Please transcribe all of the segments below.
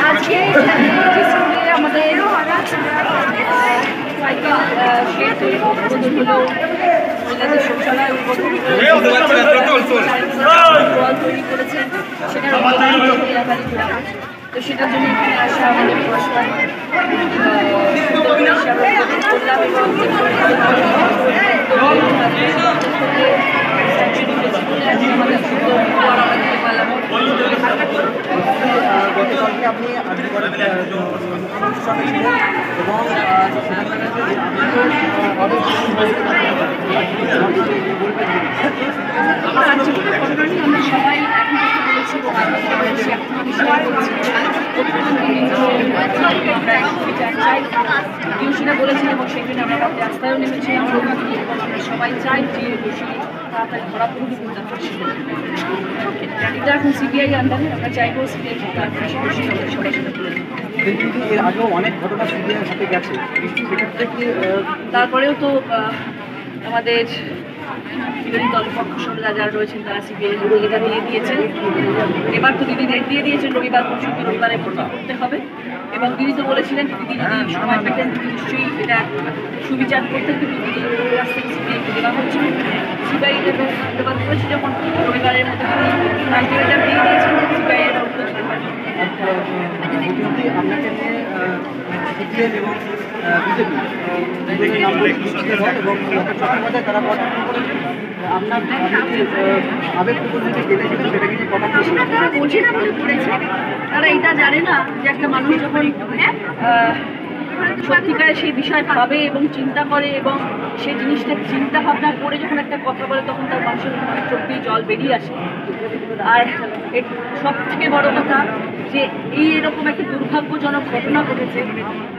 আজকে আমাদের মহিলাদের শৌচালয় তৈরি করেছেন, সেটার তো সেটার জন্য এখানে আসা আমাদের পুরস্কার গতকালকে আপনি আমরা সবাই এখন কথা বলেছি কেউ সেটা বলেছেন এবং সেদিন আমরা কাউকে রাস্তায়ও নেমেছিলাম এবং আমরা সবাই চাই যে দোষী তাড়াতাড়ি ধরা পড়ুক এটা এখন সিবিআই আন্ডারে আমরা চাইবো সিবিআই সবাই সেটা তুলে কিন্তু এর আগেও অনেক ঘটনা সিবিআইয়ের হাতে গেছে, তারপরেও তো আমাদের বিরোধী দলপক্ষ সব যারা রয়েছেন তারা সিবিআই এটা দিয়ে দিয়েছেন। এবার তো দিদি ডেট দিয়ে দিয়েছেন রবিবার পর্যন্ত, রবিবারে ভর্তি করতে হবে এবং দিদি তো বলেছিলেন দিদি যদি সময় পেতেন দিদি নিশ্চয়ই এটা সুবিচার করতেন, কিন্তু দিদি কাছ থেকে সিবিআইকে দেওয়া হচ্ছে। সিবিআই দেওয়ার করেছে যখন রবিবারের মধ্যে ডেটটা দিয়ে দিয়েছেন সিবিআই আপনাকে নিয়ে সিপিএম এবং বিজেপি এবং তারা পছন্দ করেছেন। আপনার আবেগটুকু থেকে কেটেছিলেন সেটা কিছু কথা তারা বোঝে না বলে করেছে, তারা এটা জানে না যে একটা মানুষ যখন সত্যিকারে সেই বিষয় ভাবে এবং চিন্তা করে এবং সেই জিনিসটা চিন্তা ভাবনা করে যখন একটা কথা বলে তখন তার মানুষের চোখ দিয়ে জল বেরিয়ে আসে। আর সব থেকে বড় কথা যে এরকম একটা দুর্ভাগ্যজনক ঘটনা ঘটেছে,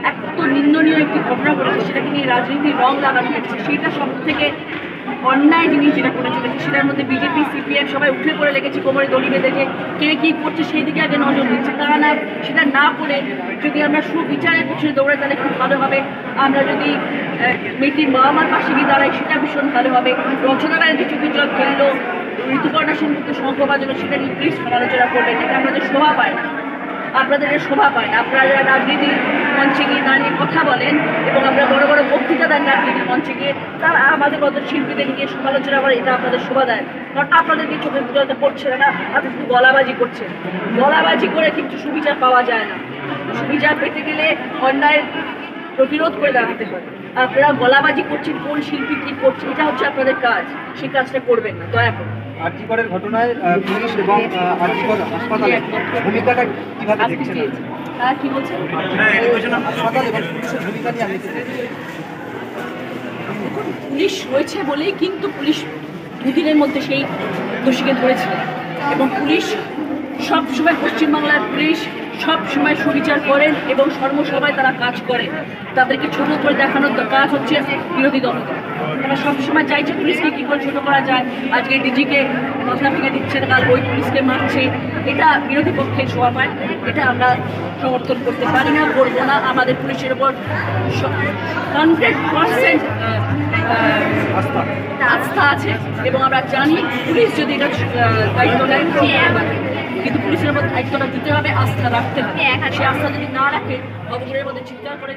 এত নিন্দনীয় একটি ঘটনা ঘটেছে, সেটাকে নিয়ে রাজনীতির রং লাগানো হচ্ছে, সেটা সব থেকে অন্যায় জিনিস যেটা করে চলেছে। সেটার মধ্যে বিজেপি সিপিএম সবাই উঠে পড়ে লেগেছে কোমরে দড়ি বেঁধে যে কে কী করছে সেই দিকে আগে নজর দিচ্ছে। তারা না সেটা না করে যদি আমরা সুবিচারের পিছনে দৌড়ে তাহলে খুব ভালো হবে। আমরা যদি মেয়েটির মা আমার পাশে গিয়ে দাঁড়াই সেটা ভীষণ ভালো হবে। রচনা ব্যানার্জি চোখের জল ফেললো, ঋতুপর্ণা সেনগুপ্ত শঙ্খ বাজানো, সেটা নিয়ে প্লিজ সমালোচনা করবেন, এটা আমাদের শোভা পায় না, আপনাদের শোভা পায় না। আপনারা যারা রাজনীতির মঞ্চে গিয়ে দাঁড়িয়ে কথা বলেন এবং আমরা বড় বড় বক্তৃতা দেন রাজনীতির মঞ্চে গিয়ে, তারা আমাদের মতো শিল্পীদের নিয়ে সমালোচনা করে, এটা আপনাদের শোভা দেয়। কারণ আপনাদেরকে চোখের জলটা পড়ছে না, আপনি শুধু গলাবাজি করছেন। গলাবাজি করে কিন্তু সুবিচার পাওয়া যায় না। সুবিচার পেতে গেলে অন্যায়ের প্রতিরোধ করে দাঁড়াতে হয়। আপনারা গলাবাজি করছেন কোন শিল্পী কী করছে, এটা হচ্ছে আপনাদের কাজ, সেই কাজটা করবেন না দয়া করে। আরজিকরের ঘটনায় পুলিশ এবং আরজিকর হাসপাতালের ভূমিকাটা কিভাবে দেখছেন? কি বলছেন? হাসপাতাল এবং পুলিশের ভূমিকা নিয়ে আমি পুলিশ রয়েছে বলেই কিন্তু পুলিশ দুদিনের মধ্যে সেই দোষীকে ধরেছিলেন এবং পুলিশ সবসময় পশ্চিমবাংলার পুলিশ সবসময় সুবিচার করেন এবং সর্বসভায় তারা কাজ করে। তাদেরকে ছোট করে দেখানোর কাজ হচ্ছে বিরোধী দল। তারা সবসময় চাইছে পুলিশকে কী করে ছোটো করা যায়। আজকে ডিজিকে মাথা ভেঙে দিচ্ছে, কাল ওই পুলিশকে মারছে, এটা বিরোধী পক্ষের শোভা পায়। এটা আমরা সমর্থন করতে পারি না, করবো না। আমাদের পুলিশের ওপর 100% আস্থা আছে এবং আমরা জানি পুলিশ যদি এটা দায়িত্ব নেয় কিন্তু পুলিশের মধ্যে দায়িত্বটা দিতে হবে, আস্থা রাখতে হবে। সে আস্থা যদি না রাখে অবগুলোর মধ্যে চিৎকার করে